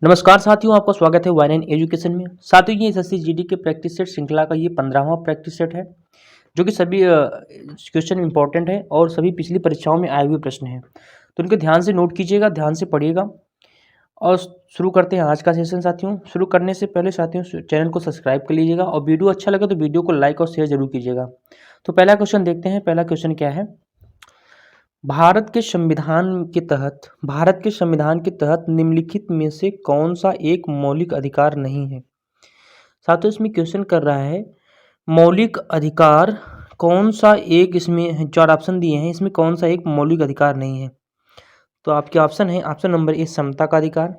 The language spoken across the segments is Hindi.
नमस्कार साथियों, आपका स्वागत है वाइन एजुकेशन में। साथियों, ये एसएससी जीडी के प्रैक्टिस सेट श्रृंखला का ये 15वां प्रैक्टिस सेट है, जो कि सभी क्वेश्चन इंपॉर्टेंट है और सभी पिछली परीक्षाओं में आए हुए प्रश्न हैं। तो इनको ध्यान से नोट कीजिएगा, ध्यान से पढ़िएगा। और शुरू करते हैं आज का सेशन। साथियों, शुरू करने से पहले साथियों चैनल को सब्सक्राइब कर लीजिएगा और वीडियो अच्छा लगे तो वीडियो को लाइक और शेयर जरूर कीजिएगा। तो पहला क्वेश्चन देखते हैं। पहला क्वेश्चन क्या है? भारत के संविधान के तहत निम्नलिखित में से कौन सा एक मौलिक अधिकार नहीं है? साथियों, इसमें क्वेश्चन कर रहा है मौलिक अधिकार कौन सा एक, इसमें 4 ऑप्शन दिए हैं, इसमें कौन सा एक मौलिक अधिकार नहीं है? तो आपके ऑप्शन है, ऑप्शन नंबर ए समता का अधिकार,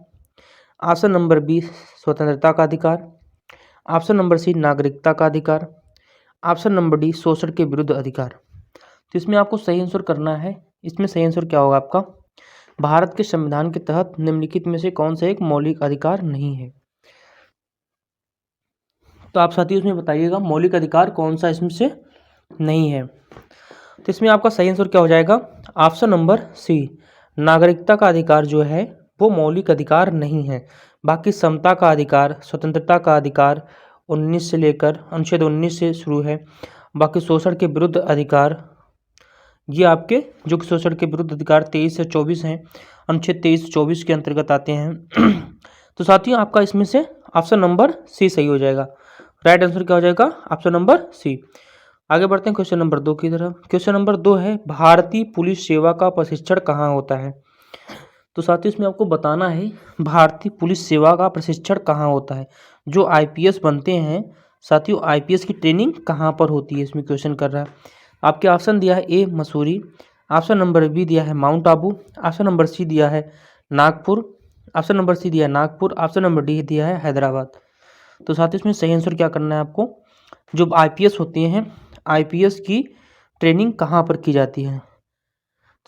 ऑप्शन नंबर बी स्वतंत्रता का अधिकार, ऑप्शन नंबर सी नागरिकता का अधिकार, ऑप्शन नंबर डी शोषण के विरुद्ध अधिकार। तो इसमें आपको सही आंसर करना है। इसमें सही आंसर क्या होगा आपका? भारत के संविधान के तहत निम्नलिखित में से कौन सा एक मौलिक अधिकार नहीं है? तो आप साथियों इसमें बताइएगा मौलिक अधिकार कौन सा इसमें से नहीं है। तो इसमें आपका सही आंसर क्या हो जाएगा? ऑप्शन नंबर सी नागरिकता का अधिकार जो है वो मौलिक अधिकार नहीं है। बाकी समता का अधिकार, स्वतंत्रता का अधिकार 19 से लेकर अनुच्छेद 19 से शुरू है। बाकी शोषण के विरुद्ध अधिकार ये आपके जो कि शोषण के विरुद्ध अधिकार 23 से 24 हैं, अनुच्छेद 23 से 24 के अंतर्गत आते हैं। तो साथियों आपका इसमें से ऑप्शन नंबर सी सही हो जाएगा। राइट आंसर क्या हो जाएगा? Option number C. आगे बढ़ते हैं क्वेश्चन नंबर 2 की तरफ। क्वेश्चन नंबर 2 है भारतीय पुलिस सेवा का प्रशिक्षण कहाँ होता है? तो साथियों इसमें आपको बताना है भारतीय पुलिस सेवा का प्रशिक्षण कहाँ होता है। जो आईपीएस बनते हैं साथियों, आईपीएस की ट्रेनिंग कहाँ पर होती है, इसमें क्वेश्चन कर रहा है। आपके ऑप्शन दिया है A Mussoorie, option number B दिया है mount Abu, option number C दिया है नागपुर, ऑप्शन नंबर सी दिया है नागपुर, ऑप्शन नंबर डी दिया है हैदराबाद। तो साथियों इसमें सही आंसर क्या करना है आपको? जो आईपीएस होती हैं, आईपीएस की ट्रेनिंग कहाँ पर की जाती है?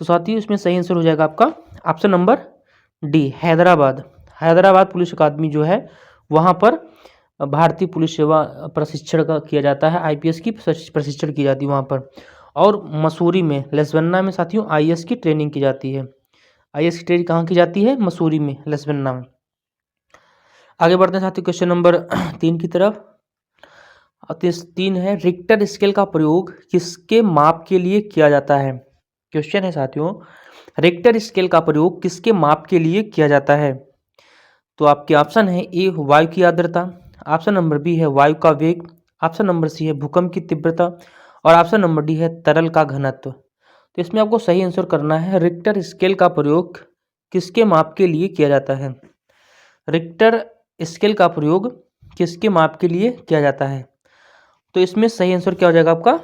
तो साथियों इसमें सही आंसर हो जाएगा आपका option number D Hyderabad. Hyderabad police अकादमी जो है वहाँ पर भारतीय पुलिस सेवा प्रशिक्षण का किया जाता है, आईपीएस की प्रशिक्षण की जाती है वहाँ पर। और मसूरी में, लेस्बन्ना में साथियों आईएएस की ट्रेनिंग की जाती है। आईएएस की ट्रेनिंग कहाँ की जाती है? मसूरी में, लेस्बन्ना में। आगे बढ़ते हैं साथियों क्वेश्चन नंबर 3 की तरफ। 3 है रिक्टर स्केल का प्रयोग किसके माप के लिए किया जाता है? क्वेश्चन है साथियों रिक्टर स्केल का प्रयोग किसके माप के लिए किया जाता है? तो आपके ऑप्शन है ए वायु की आर्द्रता, ऑप्शन नंबर बी है वायु का वेग, ऑप्शन नंबर सी है भूकंप की तीव्रता और ऑप्शन नंबर डी है तरल का घनत्व। तो इसमें आपको सही आंसर करना है रिक्टर स्केल का प्रयोग किसके माप के लिए किया जाता है? रिक्टर स्केल का प्रयोग किसके माप के लिए किया जाता है? तो इसमें सही आंसर क्या हो जाएगा आपका?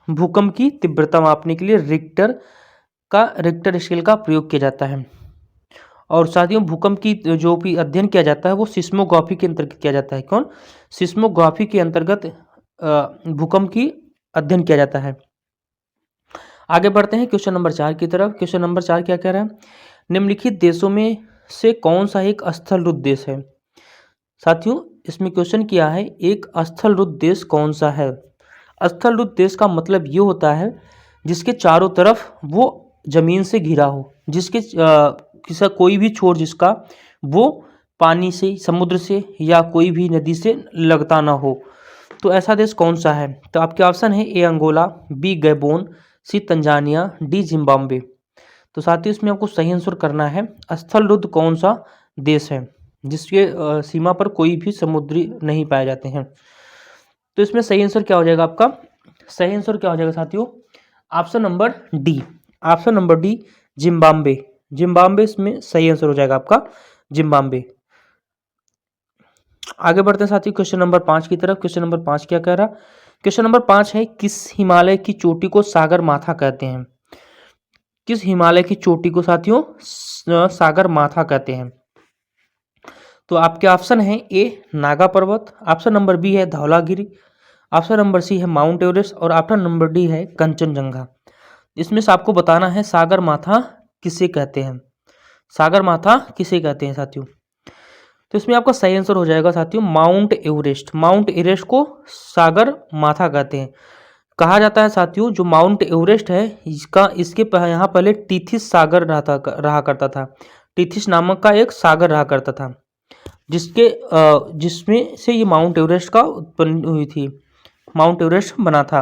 भूकंप की तीव्रता मापने के लिए रिक्टर स्केल का प्रयोग किया जाता है। और साथियों भूकंप की जो भी अध्ययन किया जाता है वो सिस्मोग्राफी के अंतर्गत किया जाता है। कौन? सिस्मोग्राफी के अंतर्गत भूकंप की अध्ययन किया जाता है। आगे बढ़ते हैं क्वेश्चन नंबर 4 की तरफ। क्वेश्चन नंबर 4 क्या कह रहा है? निम्नलिखित देशों में से कौन सा एक स्थलरुद्ध देश है? साथियों इसमें क्वेश्चन किया है एक स्थलरुद्ध देश कौन सा है? स्थलरुद्ध देश का मतलब ये होता है जिसके चारों तरफ वो जमीन से घिरा हो, जिसके किसी कोई भी छोर जिसका वो पानी से, समुद्र से या कोई भी नदी से लगता ना हो। तो ऐसा देश कौन सा है? तो आपके ऑप्शन है ए अंगोला, बी गैबोन, सी तंजानिया, डी जिम्बाब्वे। तो साथियों इसमें आपको सही आंसर करना है स्थलरुद्ध कौन सा देश है जिसके सीमा पर कोई भी समुद्री नहीं पाए जाते हैं। तो इसमें सही आंसर क्या हो जाएगा आपका? सही आंसर क्या हो जाएगा साथियों? Option number D, option number D Zimbabwe. Zimbabwe इसमें सही आंसर हो जाएगा आपका, जिम्बाब्वे। आगे बढ़ते हैं साथियों क्वेश्चन नंबर 5 की तरफ। क्वेश्चन नंबर 5 क्या कह रहा? क्वेश्चन नंबर 5 है किस हिमालय की चोटी को सागर माथा कहते हैं? किस हिमालय की चोटी को साथियों सागर माथा कहते हैं? तो आपके ऑप्शन है ए नागा पर्वत, ऑप्शन नंबर बी है धौलागिरी, ऑप्शन नंबर सी है माउंट एवरेस्ट और ऑप्शन नंबर डी है कंचनजंगा। इसमें से आपको बताना है सागर माथा किसे कहते हैं। सागर माथा किसे कहते हैं साथियों? तो इसमें आपका सही आंसर हो जाएगा साथियों माउंट एवरेस्ट। माउंट एवरेस्ट को सागर माथा कहते हैं। कहा जाता है साथियों जो माउंट एवरेस्ट है इसके यहाँ पहले टीथिस सागर रहा करता था। टिथिस नामक का एक सागर रहा करता था, जिसमें से ये माउंट एवरेस्ट का उत्पन्न हुई थी, माउंट एवरेस्ट बना था।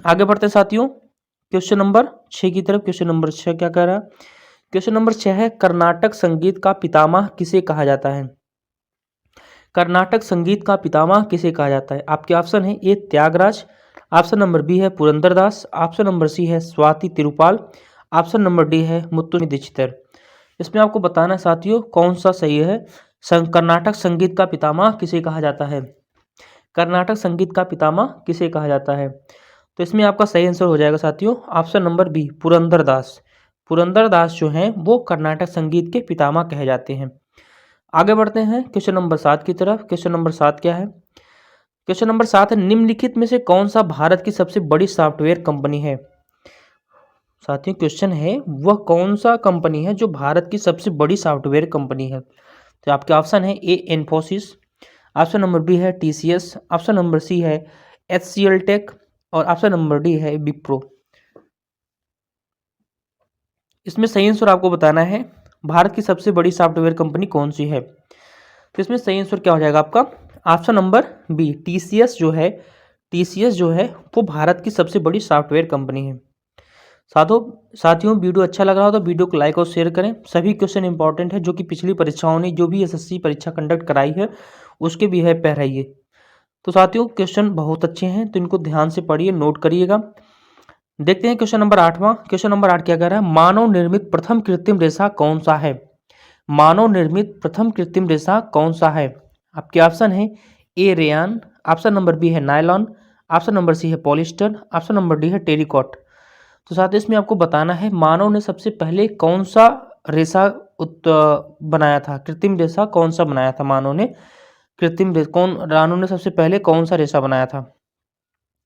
आगे बढ़ते साथियों क्वेश्चन नंबर 6 की तरफ। क्वेश्चन नंबर 6 क्या कह रहा है? क्वेश्चन नंबर 6 है, कर्नाटक संगीत का पितामह किसे कहा जाता है? कर्नाटक संगीत का पितामह किसे कहा जाता है? आपके ऑप्शन है ए त्यागराज, ऑप्शन नंबर बी है पुरंदरदास, ऑप्शन नंबर सी है स्वाति तिरुपाल, ऑप्शन नंबर डी है मुत्तुस्वामी दीक्षितर। इसमें आपको बताना साथियों कौन सा सही है। कर्नाटक संगीत का पितामह किसे कहा जाता है? कर्नाटक संगीत का पितामह किसे कहा जाता है? तो इसमें आपका सही आंसर हो जाएगा साथियों option number B Purandardas. Purandardas जो हैं वो कर्नाटक संगीत के पितामह कहे जाते हैं। आगे बढ़ते हैं क्वेश्चन नंबर 7 की तरफ। क्वेश्चन नंबर 7 क्या है? क्वेश्चन नंबर 7 है, निम्नलिखित में से कौन सा भारत की सबसे बड़ी सॉफ्टवेयर कंपनी है? साथियों क्वेश्चन है वह कौन सा कंपनी है जो भारत की सबसे बड़ी सॉफ्टवेयर कंपनी है? तो आपके ऑप्शन है ए इन्फोसिस, ऑप्शन नंबर बी है टीसीएस, ऑप्शन नंबर सी है एचसीएल टेक और ऑप्शन नंबर डी है विप्रो। इसमें सही आंसर आपको बताना है भारत की सबसे बड़ी सॉफ्टवेयर कंपनी कौन सी है। तो इसमें सही आंसर क्या हो जाएगा आपका ऑप्शन नंबर बी टीसीएस जो है वो भारत की सबसे बड़ी सॉफ्टवेयर कंपनी है। साथियों वीडियो अच्छा लग रहा हो तो वीडियो को लाइक और शेयर करें। सभी क्वेश्चन इंपॉर्टेंट है जो कि पिछली परीक्षाओं ने जो भी एसएससी परीक्षा कंडक्ट कराई है उसके भी है पहराइए। तो साथियों क्वेश्चन बहुत अच्छे हैं तो इनको ध्यान से पढ़िए, नोट करिएगा। देखते हैं क्वेश्चन नंबर 8वां। क्वेश्चन नंबर 8 क्या कह रहा है? मानव निर्मित प्रथम कृत्रिम रेशा कौन सा है? मानव निर्मित प्रथम कृत्रिम रेशा कौन सा है? आपके ऑप्शन है ए रेयान, ऑप्शन नंबर बी है नायलॉन, ऑप्शन नंबर सी है पॉलिस्टर, ऑप्शन नंबर डी है टेरिकॉट। तो साथ ही इसमें आपको बताना है मानव ने सबसे पहले कौन सा रेशा बनाया था, कृत्रिम रेशा कौन सा बनाया था मानव ने, मानव ने सबसे पहले कौन सा रेशा बनाया था।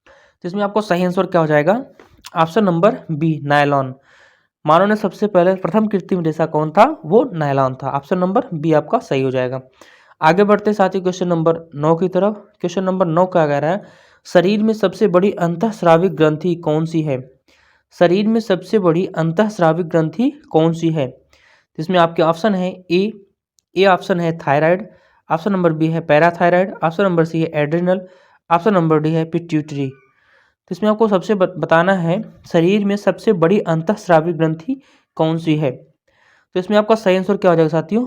तो इसमें आपको सही आंसर क्या हो जाएगा ऑप्शन नंबर बी नायलॉन। मानव ने सबसे पहले प्रथम कृत्रिम रेशा कौन था? वो नायलॉन था। ऑप्शन नंबर बी आपका सही हो जाएगा। आगे बढ़ते साथ ही क्वेश्चन नंबर 9 की तरफ। क्वेश्चन नंबर 9 क्या कह रहा है? शरीर में सबसे बड़ी अंतःस्रावी ग्रंथि कौन सी है? शरीर में सबसे बड़ी अंतःस्रावी ग्रंथि कौन सी है? इसमें आपके ऑप्शन है ए ऑप्शन है थायराइड, ऑप्शन नंबर बी है पैराथायराइड, ऑप्शन नंबर सी है एड्रिनल, ऑप्शन नंबर डी है पिट्यूटरी। तो इसमें आपको सबसे बताना है शरीर में सबसे बड़ी अंतःस्रावी ग्रंथि कौन सी है। तो इसमें आपका सही आंसर क्या हो जाएगा साथियों?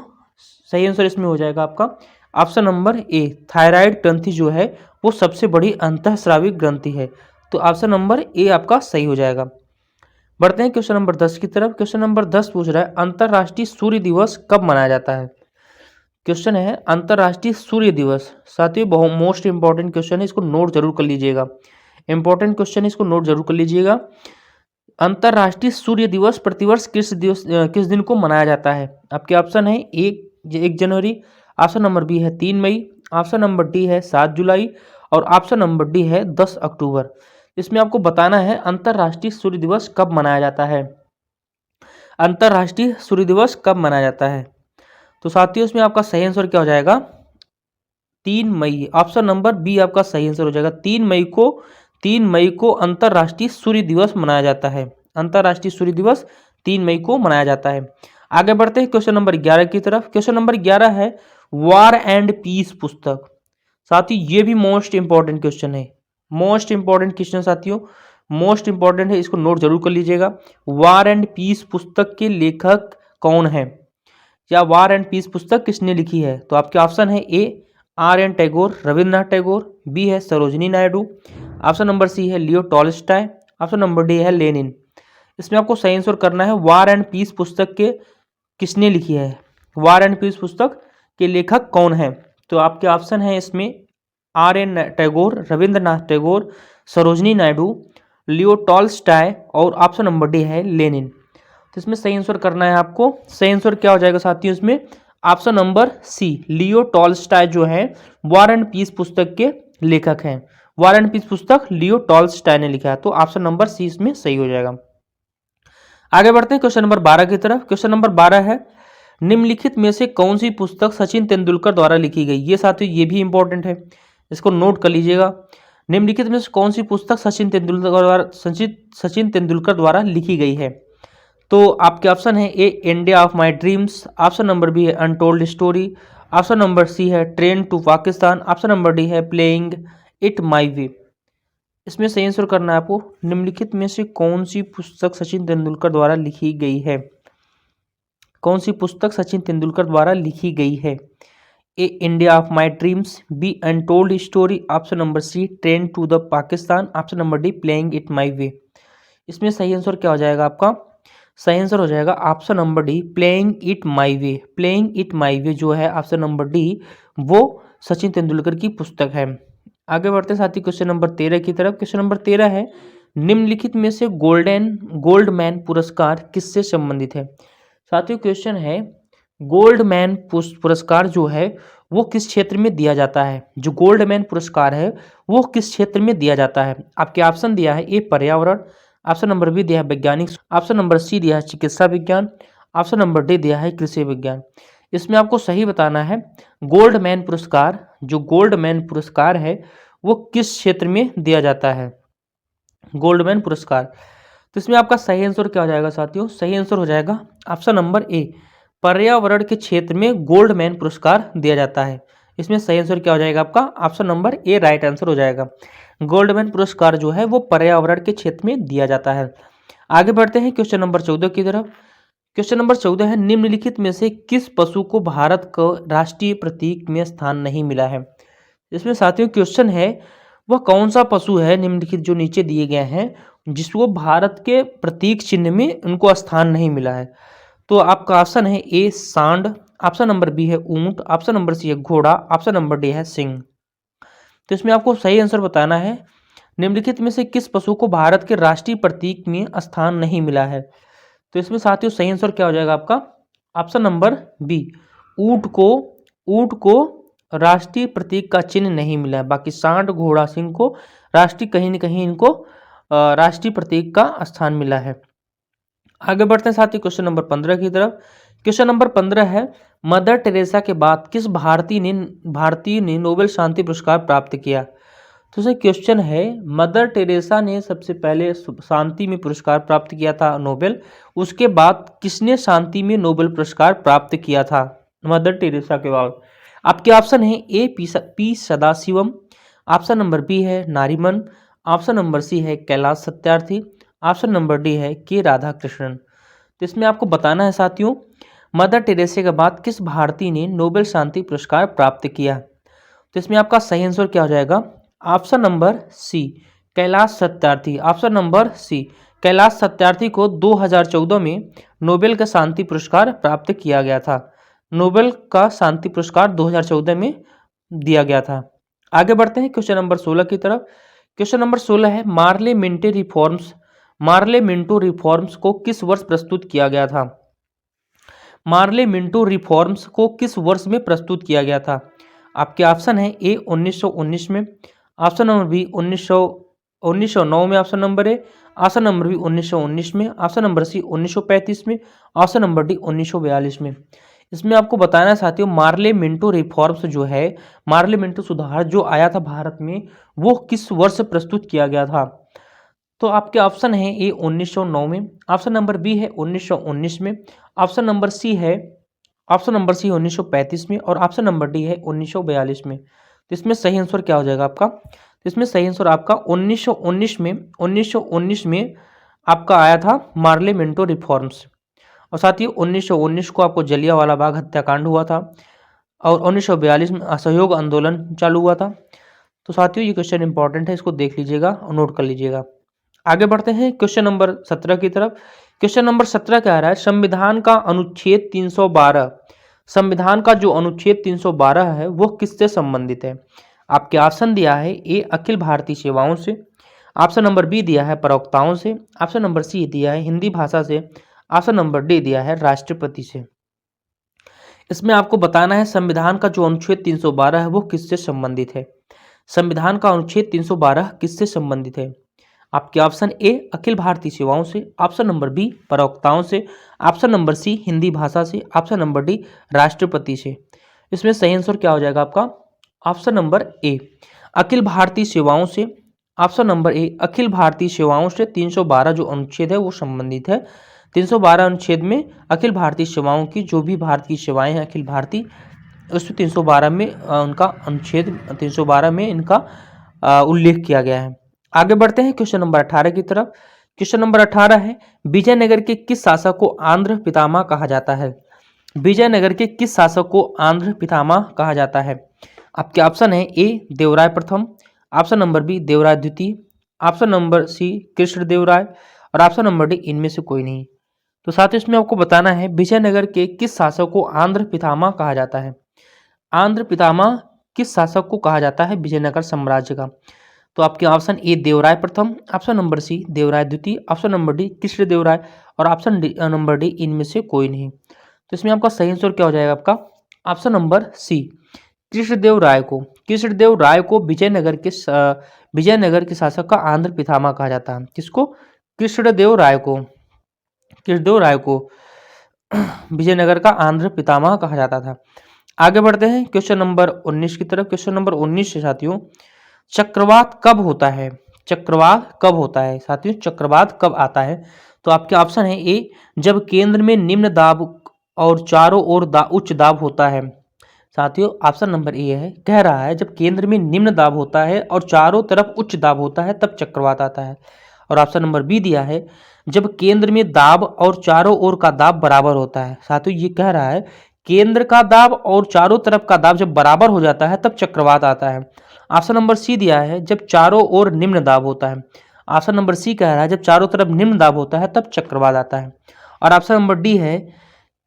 सही आंसर इसमें हो जाएगा आपका ऑप्शन नंबर ए थायराइड ग्रंथि जो है वो सबसे बड़ी अंतःस्रावी ग्रंथि है। तो ऑप्शन नंबर ए आपका सही हो जाएगा। बढ़ते हैं क्वेश्चन नंबर 10 की तरफ। क्वेश्चन नंबर 10 पूछ रहा है अंतर्राष्ट्रीय सूर्य दिवस कब मनाया जाता है? क्वेश्चन है अंतर्राष्ट्रीय सूर्य दिवस। साथियों बहुत मोस्ट इंपॉर्टेंट क्वेश्चन है, इसको नोट जरूर कर लीजिएगा। इंपॉर्टेंट क्वेश्चन है, इसको नोट जरूर कर लीजिएगा। अंतर्राष्ट्रीय सूर्य दिवस प्रतिवर्ष किस दिन को मनाया जाता है? आपके ऑप्शन है 1 जनवरी, ऑप्शन नंबर बी है 3 मई, ऑप्शन नंबर डी है 7 जुलाई और ऑप्शन नंबर डी है 10 अक्टूबर। इसमें आपको बताना है अंतर्राष्ट्रीय सूर्य दिवस कब मनाया जाता है। अंतर्राष्ट्रीय सूर्य दिवस कब मनाया जाता है? तो साथियों इसमें आपका सही आंसर क्या हो जाएगा 3 मई। ऑप्शन नंबर बी आपका सही आंसर हो जाएगा। 3 मई को अंतर्राष्ट्रीय सूर्य दिवस मनाया जाता है। अंतर्राष्ट्रीय सूर्य दिवस 3 मई को मनाया जाता है। आगे बढ़ते हैं क्वेश्चन नंबर 11 की तरफ। क्वेश्चन नंबर 11 है वॉर एंड पीस पुस्तक। साथियों ये भी मोस्ट इंपॉर्टेंट क्वेश्चन है, मोस्ट इंपॉर्टेंट क्वेश्चन साथियों, मोस्ट इंपॉर्टेंट है, इसको नोट जरूर कर लीजिएगा। वॉर एंड पीस पुस्तक के लेखक कौन है, या वॉर एंड पीस पुस्तक किसने लिखी है? तो आपके ऑप्शन है A R N. Tagore, Rabindranath Tagore, B है Sarojini Naidu, option number C है Leo Tolstoy, option number D है लेनिन। इसमें आपको सही आंसर करना है वॉर एंड पीस पुस्तक के किसने लिखी है, वॉर एंड पीस पुस्तक के लेखक कौन है? तो आपके ऑप्शन है इसमें RN. Tagore, Rabindranath Tagore, Sarojini Naidu, Leo Tolstoy और ऑप्शन नंबर डी है लेनिन। तो इसमें सही आंसर करना है आपको। सही आंसर क्या हो जाएगा साथियों इसमें option number C Leo Tolstoy जो है वॉर एंड पीस पुस्तक के लेखक हैं। वॉर एंड पीस पुस्तक लियो टॉल्स्टॉय ने लिखा है। तो ऑप्शन नंबर सी इसमें सही हो जाएगा। आगे बढ़ते हैं क्वेश्चन नंबर 12 की तरफ। क्वेश्चन नंबर 12 है निम्नलिखित में से कौन सी पुस्तक सचिन तेंदुलकर द्वारा लिखी गई? ये साथियों ये भी इंपॉर्टेंट है, इसको नोट कर लीजिएगा। निम्नलिखित में से कौन सी पुस्तक सचिन तेंदुलकर द्वारा लिखी गई है? तो आपके ऑप्शन है A India of my dreams, option number B है untold story, option number C है train to Pakistan, option number D है प्लेइंग इट माई वे। इसमें सही आंसर करना है आपको, निम्नलिखित में से कौन सी पुस्तक सचिन तेंदुलकर द्वारा लिखी गई है? कौन सी पुस्तक सचिन तेंदुलकर द्वारा लिखी गई है? A India of my dreams, B untold story, option number C train to the Pakistan, option number D playing it my way. इसमें सही आंसर क्या हो जाएगा आपका? सही आंसर हो जाएगा option number D playing it my way. Playing it my way जो है ऑप्शन नंबर डी, वो सचिन तेंदुलकर की पुस्तक है। आगे बढ़ते साथी क्वेश्चन नंबर 13 की तरफ। क्वेश्चन नंबर 13 है, निम्नलिखित में से गोल्डमैन पुरस्कार किससे संबंधित है? साथियों क्वेश्चन है, गोल्डमैन पुरस्कार जो है वो किस क्षेत्र में दिया जाता है? जो गोल्डमैन पुरस्कार है वो किस क्षेत्र में दिया जाता है? आपके ऑप्शन दिया है ए पर्यावरण, ऑप्शन नंबर बी दिया है वैज्ञानिक, ऑप्शन नंबर सी दिया है चिकित्सा विज्ञान, ऑप्शन नंबर डी दिया है कृषि विज्ञान। इसमें आपको सही बताना है, गोल्डमैन पुरस्कार, जो गोल्डमैन पुरस्कार है वो किस क्षेत्र में दिया जाता है? गोल्डमैन पुरस्कार। तो इसमें आपका सही आंसर क्या हो जाएगा साथियों? सही आंसर हो जाएगा ऑप्शन नंबर ए, पर्यावरण के क्षेत्र में गोल्डमैन पुरस्कार दिया जाता है। इसमें सही आंसर क्या हो जाएगा आपका? ऑप्शन नंबर ए राइट आंसर हो जाएगा। गोल्डमैन पुरस्कार जो है वो पर्यावरण के क्षेत्र में दिया जाता है। आगे बढ़ते हैं क्वेश्चन नंबर 14 की तरफ। क्वेश्चन नंबर 14 है, निम्नलिखित में से किस पशु को भारत को राष्ट्रीय प्रतीक में स्थान नहीं मिला है? इसमें साथियों क्वेश्चन है, वह कौन सा पशु है निम्नलिखित जो नीचे दिए गए हैं जिसको भारत के प्रतीक चिन्ह में उनको स्थान नहीं मिला है? तो आपका ऑप्शन है ए सांड, ऑप्शन नंबर बी है ऊंट, ऑप्शन नंबर सी है घोड़ा, ऑप्शन नंबर डी है सिंह। तो इसमें आपको सही आंसर बताना है, निम्नलिखित में से किस पशु को भारत के राष्ट्रीय प्रतीक में स्थान नहीं मिला है? तो इसमें साथियों सही आंसर क्या हो जाएगा आपका? ऑप्शन नंबर बी, ऊंट को राष्ट्रीय प्रतीक का चिन्ह नहीं मिला है। बाकी सांड घोड़ा सिंह को राष्ट्रीय कहीं न कहीं इनको राष्ट्रीय प्रतीक का स्थान मिला है। आगे बढ़ते हैं साथियों क्वेश्चन नंबर 15 की तरफ। क्वेश्चन नंबर 15 है, मदर टेरेसा के बाद किस भारतीय ने नोबेल शांति पुरस्कार प्राप्त किया? तो सर क्वेश्चन है, मदर टेरेसा ने सबसे पहले शांति में पुरस्कार प्राप्त किया था नोबेल, उसके बाद किसने शांति में नोबेल पुरस्कार प्राप्त किया था मदर टेरेसा के बाद? आपके ऑप्शन है A P Sadashivam, option number B है नारीमन, ऑप्शन नंबर सी है Kailash Satyarthi, option number D है के राधा कृष्णन। तो इसमें आपको बताना है साथियों, मदर टेरेसा के बाद किस भारतीय ने नोबेल शांति पुरस्कार प्राप्त किया? तो इसमें आपका सही आंसर क्या हो जाएगा? Option number C Kailash Satyarthi. Option number C Kailash Satyarthi को 2014 में नोबेल का शांति पुरस्कार प्राप्त किया गया था। नोबेल का शांति पुरस्कार 2014 में दिया गया था। आगे बढ़ते हैं क्वेश्चन नंबर 16 की तरफ। क्वेश्चन नंबर 16 है, मार्ले मिंटो रिफॉर्म्स को किस वर्ष प्रस्तुत किया गया था? मार्ले मिंटो रिफॉर्म्स को किस वर्ष में प्रस्तुत किया गया था? आपके ऑप्शन है ए 1919 में, ऑप्शन नंबर बी 1909 में, option number A, option number B 1919 में, ऑप्शन नंबर सी 1935 में, ऑप्शन नंबर डी 1942 में। इसमें आपको बताना है साथियों, मार्ले मिंटो रिफॉर्म्स जो है, मार्ले मिंटो सुधार जो आया था भारत में, वो किस वर्ष प्रस्तुत किया गया था? तो आपके ऑप्शन है ए 1909 में, ऑप्शन नंबर बी है 1919 में, ऑप्शन नंबर सी 1935 में और ऑप्शन नंबर डी है 1942 में। तो इसमें सही आंसर क्या हो जाएगा आपका? तो इसमें सही आंसर आपका 1919 में आपका आया था मार्ले मिंटो रिफॉर्म्स। और साथियों 1919 को आपको जलियांवाला बाग हत्याकांड हुआ था और 1942 में असहयोग आंदोलन चालू हुआ था। तो साथियों ये क्वेश्चन इंपॉर्टेंट है, इसको देख लीजिएगा और नोट कर लीजिएगा। आगे बढ़ते हैं क्वेश्चन नंबर 17 की तरफ। क्वेश्चन नंबर 17 क्या आ रहा है, संविधान का अनुच्छेद 312, संविधान का जो अनुच्छेद 312 है वो किससे संबंधित है? आपके ऑप्शन दिया है ए अखिल भारतीय सेवाओं से, ऑप्शन नंबर बी दिया है प्रवक्ताओं से, ऑप्शन नंबर सी दिया है हिंदी भाषा से, ऑप्शन नंबर डी दिया है राष्ट्रपति से। इसमें आपको बताना है संविधान का जो अनुच्छेद 312 है वो किससे संबंधित है? संविधान का अनुच्छेद 312 किससे संबंधित है? आपके ऑप्शन ए अखिल भारतीय सेवाओं से, ऑप्शन नंबर बी प्रवक्ताओं से, ऑप्शन नंबर सी हिंदी भाषा से, ऑप्शन नंबर डी राष्ट्रपति से। इसमें सही आंसर क्या हो जाएगा आपका? ऑप्शन नंबर ए अखिल भारतीय सेवाओं से, ऑप्शन नंबर ए अखिल भारतीय सेवाओं से 312 जो अनुच्छेद है वो संबंधित है। 312 अनुच्छेद में अखिल भारतीय सेवाओं की जो भी भारत की सेवाएं हैं अखिल भारतीय, उसमें 312 में उनका अनुच्छेद 312 में इनका उल्लेख किया गया है। आगे बढ़ते हैं क्वेश्चन नंबर 18 की तरफ। क्वेश्चन नंबर 18 है, विजयनगर के किस शासक को आंध्र पितामह कहा जाता है? विजयनगर के किस शासक को आंध्र पितामह कहा जाता है? आपके ऑप्शन है ए देवराय प्रथम, ऑप्शन नंबर बी देवराय द्वितीय, ऑप्शन नंबर सी कृष्णदेवराय और ऑप्शन नंबर डी इनमें से कोई नहीं। तो साथ ही इसमें आपको बताना है विजयनगर के किस शासक को आंध्र पितामह कहा जाता है? आंध्र पितामह किस शासक को कहा जाता है विजयनगर साम्राज्य का? तो आपके ऑप्शन ए देवराय प्रथम, ऑप्शन नंबर सी देवराय द्वितीय, ऑप्शन नंबर डी कृष्णदेवराय और ऑप्शन नंबर डी इनमें से कोई नहीं। तो इसमें आपका सही आंसर क्या हो जाएगा? आपका ऑप्शन नंबर सी कृष्णदेवराय को विजयनगर के शासक का आंध्र पितामह कहा जाता है। किसको? कृष्णदेवराय को विजयनगर का आंध्र पितामह कहा जाता था। आगे बढ़ते हैं क्वेश्चन नंबर 19 की तरफ। क्वेश्चन नंबर 19 से साथियों, चक्रवात कब होता है? चक्रवात कब होता है साथियों? चक्रवात कब आता है? तो आपके ऑप्शन है ए जब केंद्र में निम्न दाब और चारों ओर उच्च दाब होता है। साथियों ऑप्शन नंबर ए है, कह रहा है जब केंद्र में निम्न दाब होता है और चारों तरफ उच्च दाब होता है तब चक्रवात आता है। और ऑप्शन नंबर बी दिया है जब केंद्र में दाब और चारों ओर का दाब बराबर होता है। साथियों ये कह रहा है केंद्र का दाब और चारों तरफ का दाब जब बराबर हो जाता है तब चक्रवात आता है। ऑप्शन नंबर सी दिया है जब चारों ओर निम्न दाब होता है। ऑप्शन नंबर सी कह रहा है जब चारों तरफ निम्न दाब होता है तब चक्रवात आता है। और ऑप्शन नंबर डी है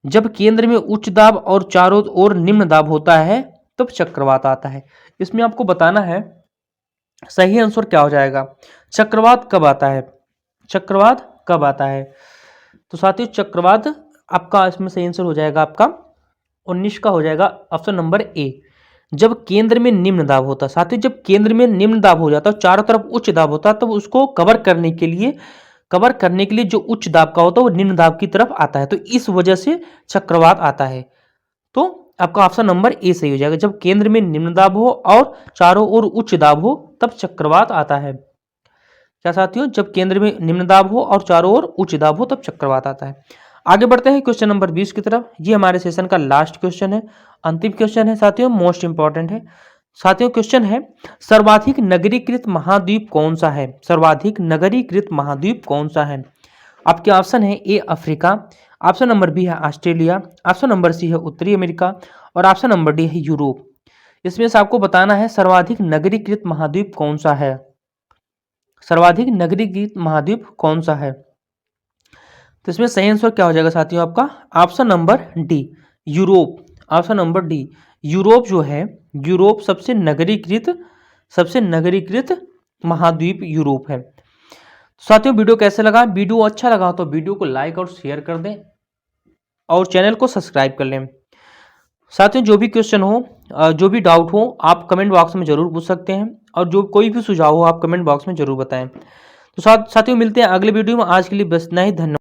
जब केंद्र में उच्च दाब और चारों ओर निम्न दाब होता है तब चक्रवात आता है। इसमें आपको बताना है सही आंसर क्या हो जाएगा, चक्रवात कब आता है? चक्रवात कब आता है? तो साथियों चक्रवात आपका इसमें सही आंसर हो जाएगा आपका 19 का हो जाएगा ऑप्शन नंबर ए, जब केंद्र में निम्न दाब होता है। साथियों जब केंद्र में निम्न दाब हो जाता है, चारों तरफ उच्च दाब होता है, तब उसको कवर करने के लिए जो उच्च दाब का होता है वो निम्न दाब की तरफ आता है, तो इस वजह से चक्रवात आता है। तो आपका ऑप्शन नंबर ए सही हो जाएगा, जब केंद्र में निम्न दाब हो और चारों ओर उच्च दाब हो तब चक्रवात आता है। क्या साथियों? जब केंद्र में निम्न दाब हो और चारों ओर उच्च दाब हो तब चक्रवात आता है। आगे बढ़ते हैं क्वेश्चन नंबर 20 की तरफ। ये हमारे सेशन का लास्ट क्वेश्चन है, अंतिम क्वेश्चन है साथियों, मोस्ट इंपॉर्टेंट है। साथियों क्वेश्चन है सर्वाधिक नगरीकृत महाद्वीप कौन सा है? सर्वाधिक नगरीकृत महाद्वीप कौन सा है? आपके ऑप्शन है A Africa, option number B है ऑस्ट्रेलिया, ऑप्शन नंबर सी है उत्तरी अमेरिका और ऑप्शन नंबर डी है यूरोप। इसमें से आपको बताना है सर्वाधिक नगरीकृत महाद्वीप कौन सा है? सर्वाधिक नगरीकृत महाद्वीप कौन सा है? तो इसमें सही आंसर क्या हो जाएगा साथियों? आपका option number D Europe. Option number D Europe जो है, यूरोप सबसे नगरीकृत महाद्वीप यूरोप है। साथियों वीडियो कैसे लगा? वीडियो अच्छा लगा तो वीडियो को लाइक और शेयर कर दें और चैनल को सब्सक्राइब कर लें। साथियों जो भी क्वेश्चन हो, जो भी डाउट हो आप कमेंट बॉक्स में जरूर पूछ सकते हैं और जो कोई भी सुझाव हो आप कमेंट बॉक्स में जरूर बताएं। तो साथियों मिलते हैं अगले वीडियो में, आज के लिए बस इतना ही, धन्यवाद।